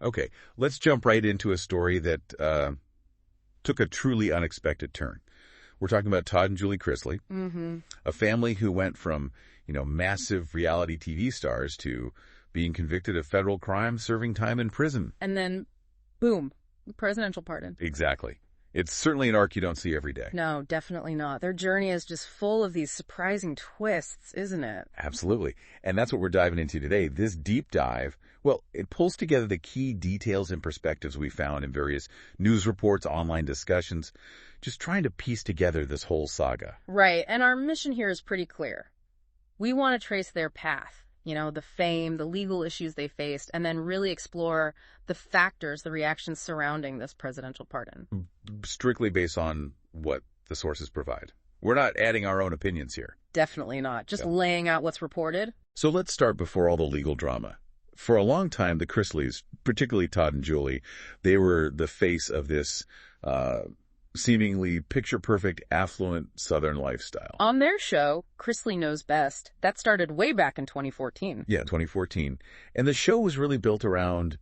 Okay, let's jump right into a story that took a truly unexpected turn. We're talking about Todd and Julie Chrisley, a family who went from, massive reality TV stars to being convicted of federal crime, serving time in prison. And then, boom, presidential pardon. Exactly. It's certainly an arc you don't see every day. No, definitely not. Their journey is just full of these surprising twists, isn't it? Absolutely. And that's what we're diving into today. This deep dive, well, it pulls together the key details and perspectives we found in various news reports, online discussions, just trying to piece together this whole saga. Right. And our mission here is pretty clear. We want to trace their path. The fame, the legal issues they faced, and then really explore the factors, the reactions surrounding this presidential pardon. Strictly based on what the sources provide. We're not adding our own opinions here. Definitely not. Just laying out what's reported. So let's start before all the legal drama. For a long time, the Chrisleys, particularly Todd and Julie, they were the face of this seemingly picture-perfect, affluent Southern lifestyle. On their show, Chrisley Knows Best, that started way back in 2014. Yeah, 2014. And the show was really built around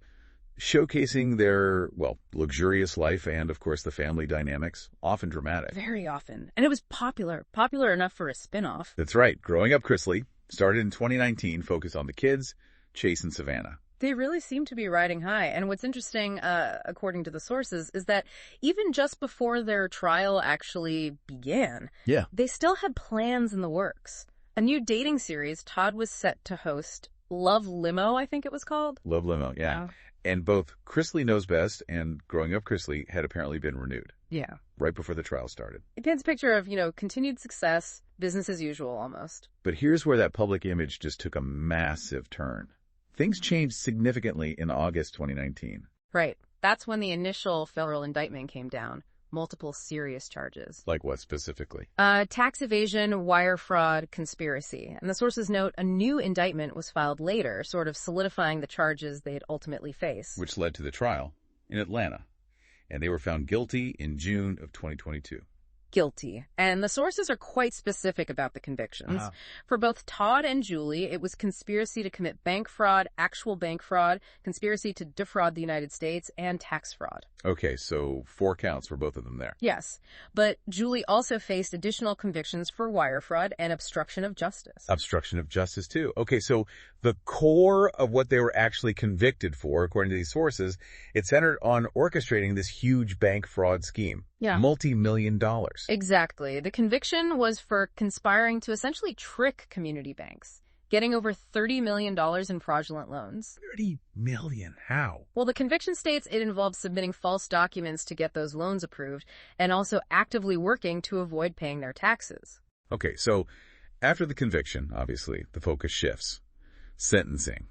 showcasing their, luxurious life and, of course, the family dynamics, often dramatic. Very often. And it was popular enough for a spin-off. That's right. Growing Up Chrisley started in 2019, focused on the kids, Chase and Savannah. They really seem to be riding high. And what's interesting, according to the sources, is that even just before their trial actually began, they still had plans in the works. A new dating series, Todd was set to host Love Limo, I think it was called. Love Limo, yeah. And both Chrisley Knows Best and Growing Up Chrisley had apparently been renewed. Yeah. Right before the trial started. It paints a picture of, continued success, business as usual almost. But here's where that public image just took a massive turn. Things changed significantly in August 2019. Right. That's when the initial federal indictment came down. Multiple serious charges. Like what specifically? Tax evasion, wire fraud, conspiracy. And the sources note a new indictment was filed later, sort of solidifying the charges they'd ultimately face. Which led to the trial in Atlanta. And they were found guilty in June of 2022. Guilty. And the sources are quite specific about the convictions. For both Todd and Julie, it was conspiracy to commit bank fraud, actual bank fraud, conspiracy to defraud the United States, and tax fraud. Okay, so 4 counts for both of them there. Yes, but Julie also faced additional convictions for wire fraud and obstruction of justice. Obstruction of justice, too. Okay, so the core of what they were actually convicted for, according to these sources, it centered on orchestrating this huge bank fraud scheme. Yeah. Multi-million dollars. Exactly. The conviction was for conspiring to essentially trick community banks, getting over $30 million in fraudulent loans. $30 million? How? Well, the conviction states it involved submitting false documents to get those loans approved and also actively working to avoid paying their taxes. Okay, so after the conviction, obviously, the focus shifts. Sentencing.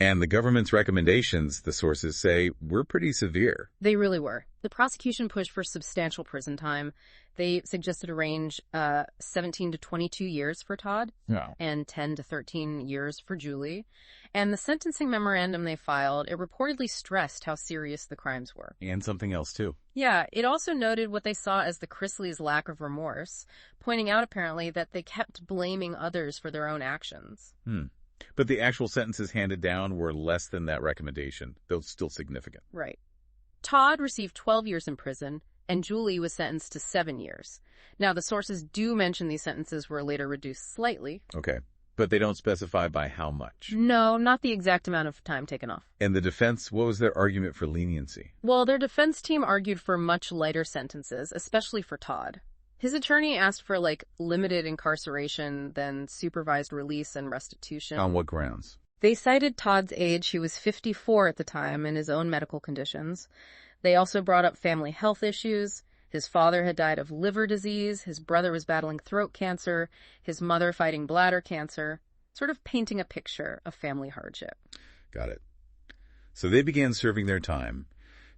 And the government's recommendations, the sources say, were pretty severe. They really were. The prosecution pushed for substantial prison time. They suggested a range 17 to 22 years for Todd and 10 to 13 years for Julie. And the sentencing memorandum they filed, it reportedly stressed how serious the crimes were. And something else, too. Yeah, it also noted what they saw as the Chrisleys' lack of remorse, pointing out apparently that they kept blaming others for their own actions. But the actual sentences handed down were less than that recommendation, though still significant. Right. Todd received 12 years in prison, and Julie was sentenced to 7 years. Now, the sources do mention these sentences were later reduced slightly. Okay. But they don't specify by how much. No, not the exact amount of time taken off. And the defense, what was their argument for leniency? Well, their defense team argued for much lighter sentences, especially for Todd. His attorney asked for, limited incarceration, then supervised release and restitution. On what grounds? They cited Todd's age. He was 54 at the time, and his own medical conditions. They also brought up family health issues. His father had died of liver disease. His brother was battling throat cancer. His mother fighting bladder cancer. Sort of painting a picture of family hardship. Got it. So they began serving their time.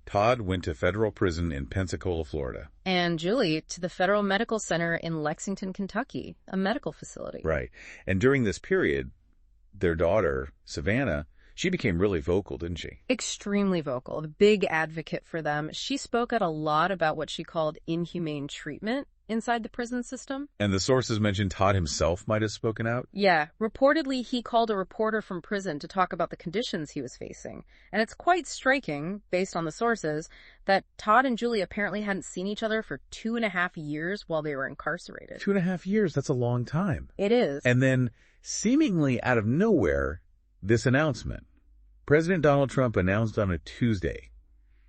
Todd went to federal prison in Pensacola, Florida. And Julie to the Federal Medical Center in Lexington, Kentucky, a medical facility. Right. And during this period, their daughter, Savannah, she became really vocal, didn't she? Extremely vocal, a big advocate for them. She spoke out a lot about what she called inhumane treatment inside the prison system. And the sources mentioned Todd himself might have spoken out? Yeah, reportedly he called a reporter from prison to talk about the conditions he was facing. And it's quite striking, based on the sources, that Todd and Julie apparently hadn't seen each other for 2.5 years while they were incarcerated. 2.5 years, that's a long time. It is. And then, seemingly out of nowhere, this announcement. President Donald Trump announced on a Tuesday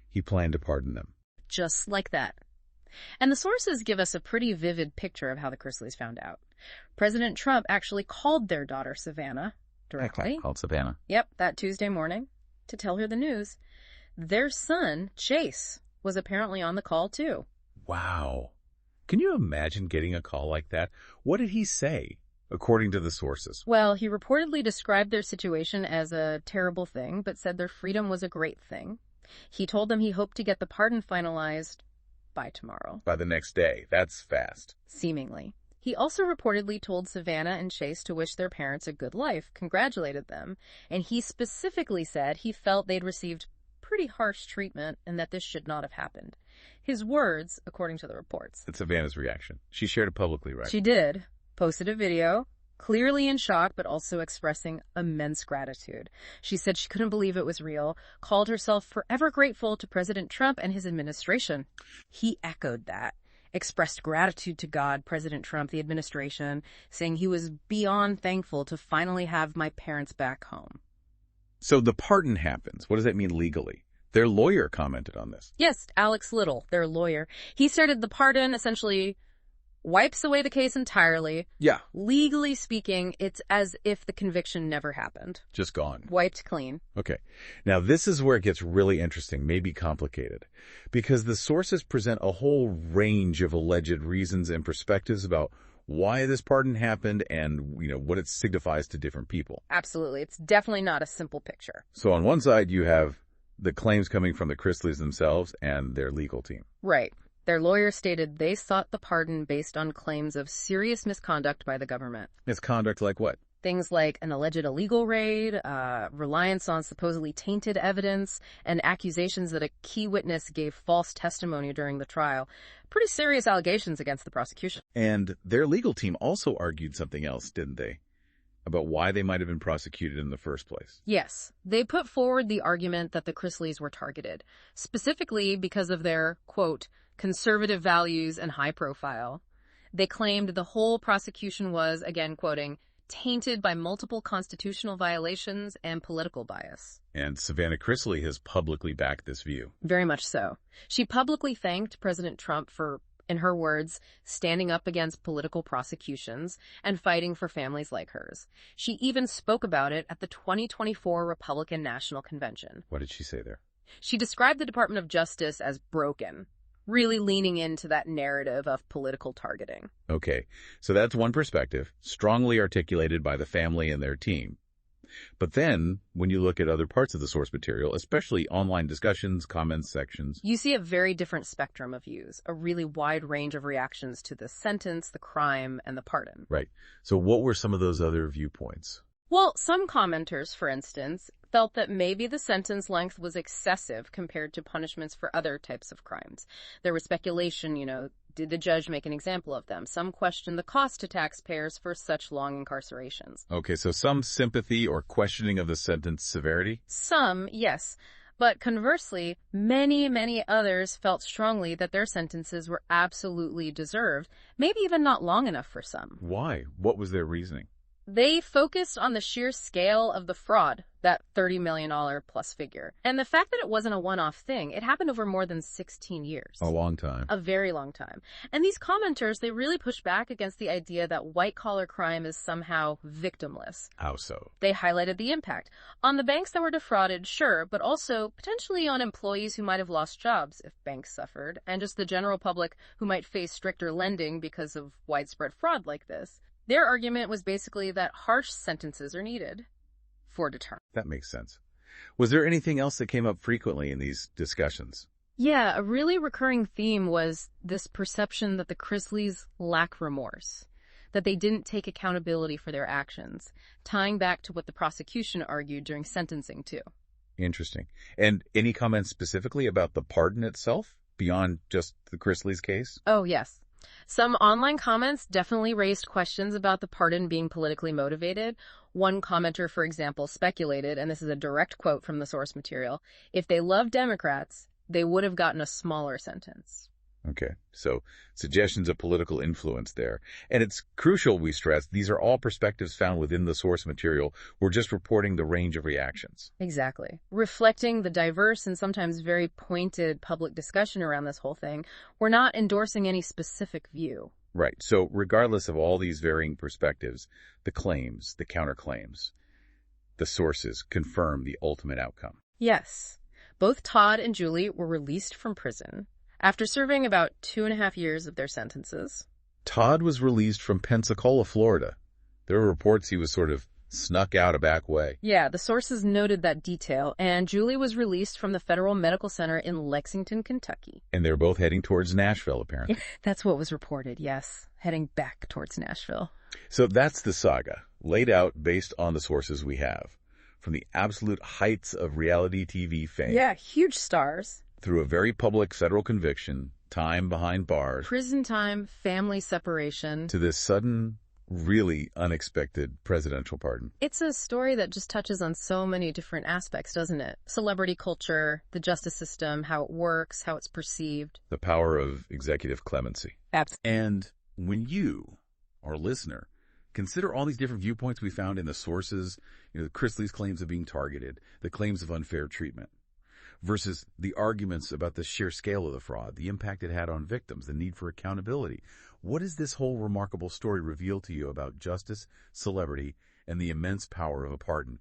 he planned to pardon them. Just like that. And the sources give us a pretty vivid picture of how the Chrisleys found out. President Trump actually called their daughter, Savannah, directly. Called Savannah. Yep, that Tuesday morning, to tell her the news. Their son, Chase, was apparently on the call too. Wow. Can you imagine getting a call like that? What did he say, according to the sources? Well, he reportedly described their situation as a terrible thing, but said their freedom was a great thing. He told them he hoped to get the pardon finalized by tomorrow. By the next day. That's fast. Seemingly. He also reportedly told Savannah and Chase to wish their parents a good life, congratulated them, and he specifically said he felt they'd received pretty harsh treatment and that this should not have happened. His words, according to the reports. That's Savannah's reaction. She shared it publicly, right? She did. Posted a video, clearly in shock, but also expressing immense gratitude. She said she couldn't believe it was real, called herself forever grateful to President Trump and his administration. He echoed that, expressed gratitude to God, President Trump, the administration, saying he was beyond thankful to finally have my parents back home. So the pardon happens. What does that mean legally? Their lawyer commented on this. Yes, Alex Little, their lawyer. He started the pardon essentially wipes away the case entirely. Yeah. Legally speaking, it's as if the conviction never happened. Just gone. Wiped clean. Okay. Now, this is where it gets really interesting, maybe complicated, because the sources present a whole range of alleged reasons and perspectives about why this pardon happened and, what it signifies to different people. Absolutely. It's definitely not a simple picture. So on one side, you have the claims coming from the Chrisleys themselves and their legal team. Right. Their lawyer stated they sought the pardon based on claims of serious misconduct by the government. Misconduct like what? Things like an alleged illegal raid, reliance on supposedly tainted evidence, and accusations that a key witness gave false testimony during the trial. Pretty serious allegations against the prosecution. And their legal team also argued something else, didn't they? About why they might have been prosecuted in the first place. Yes. They put forward the argument that the Chrisleys were targeted, specifically because of their, quote, conservative values and high profile. They claimed the whole prosecution was, again quoting, tainted by multiple constitutional violations and political bias. And Savannah Chrisley has publicly backed this view. Very much so. She publicly thanked President Trump for, in her words, standing up against political prosecutions and fighting for families like hers. She even spoke about it at the 2024 Republican National Convention. What did she say there? She described the Department of Justice as broken, really leaning into that narrative of political targeting. Okay, so that's one perspective, strongly articulated by the family and their team. But then, when you look at other parts of the source material, especially online discussions, comments sections, you see a very different spectrum of views, a really wide range of reactions to the sentence, the crime, and the pardon. Right. So what were some of those other viewpoints? Well, some commenters, for instance, felt that maybe the sentence length was excessive compared to punishments for other types of crimes. There was speculation, did the judge make an example of them? Some questioned the cost to taxpayers for such long incarcerations. Okay, so some sympathy or questioning of the sentence severity? Some, yes. But conversely, many, many others felt strongly that their sentences were absolutely deserved, maybe even not long enough for some. Why? What was their reasoning? They focused on the sheer scale of the fraud, that $30 million plus figure. And the fact that it wasn't a one-off thing, it happened over more than 16 years. A long time. A very long time. And these commenters, they really pushed back against the idea that white-collar crime is somehow victimless. How so? They highlighted the impact on the banks that were defrauded, sure, but also potentially on employees who might have lost jobs if banks suffered, and just the general public who might face stricter lending because of widespread fraud like this. Their argument was basically that harsh sentences are needed for deterrence. That makes sense. Was there anything else that came up frequently in these discussions? Yeah, a really recurring theme was this perception that the Chrisleys lack remorse, that they didn't take accountability for their actions, tying back to what the prosecution argued during sentencing, too. Interesting. And any comments specifically about the pardon itself, beyond just the Chrisleys case? Oh, yes. Some online comments definitely raised questions about the pardon being politically motivated. One commenter, for example, speculated, and this is a direct quote from the source material, if they loved Democrats, they would have gotten a smaller sentence. Okay, so suggestions of political influence there. And it's crucial we stress these are all perspectives found within the source material. We're just reporting the range of reactions. Exactly. Reflecting the diverse and sometimes very pointed public discussion around this whole thing, we're not endorsing any specific view. Right, so regardless of all these varying perspectives, the claims, the counterclaims, the sources confirm the ultimate outcome. Yes. Both Todd and Julie were released from prison after serving about 2.5 years of their sentences. Todd was released from Pensacola, Florida. There were reports he was sort of snuck out a back way. Yeah, the sources noted that detail, and Julie was released from the Federal Medical Center in Lexington, Kentucky. And they're both heading towards Nashville, apparently. That's what was reported, yes. Heading back towards Nashville. So that's the saga, laid out based on the sources we have. From the absolute heights of reality TV fame. Yeah, huge stars. Through a very public federal conviction, time behind bars. Prison time, family separation. To this sudden, really unexpected presidential pardon. It's a story that just touches on so many different aspects, doesn't it? Celebrity culture, the justice system, how it works, how it's perceived. The power of executive clemency. Absolutely. And when you, our listener, consider all these different viewpoints we found in the sources, the Chrisley's claims of being targeted, the claims of unfair treatment, versus the arguments about the sheer scale of the fraud, the impact it had on victims, the need for accountability. What does this whole remarkable story reveal to you about justice, celebrity, and the immense power of a pardon?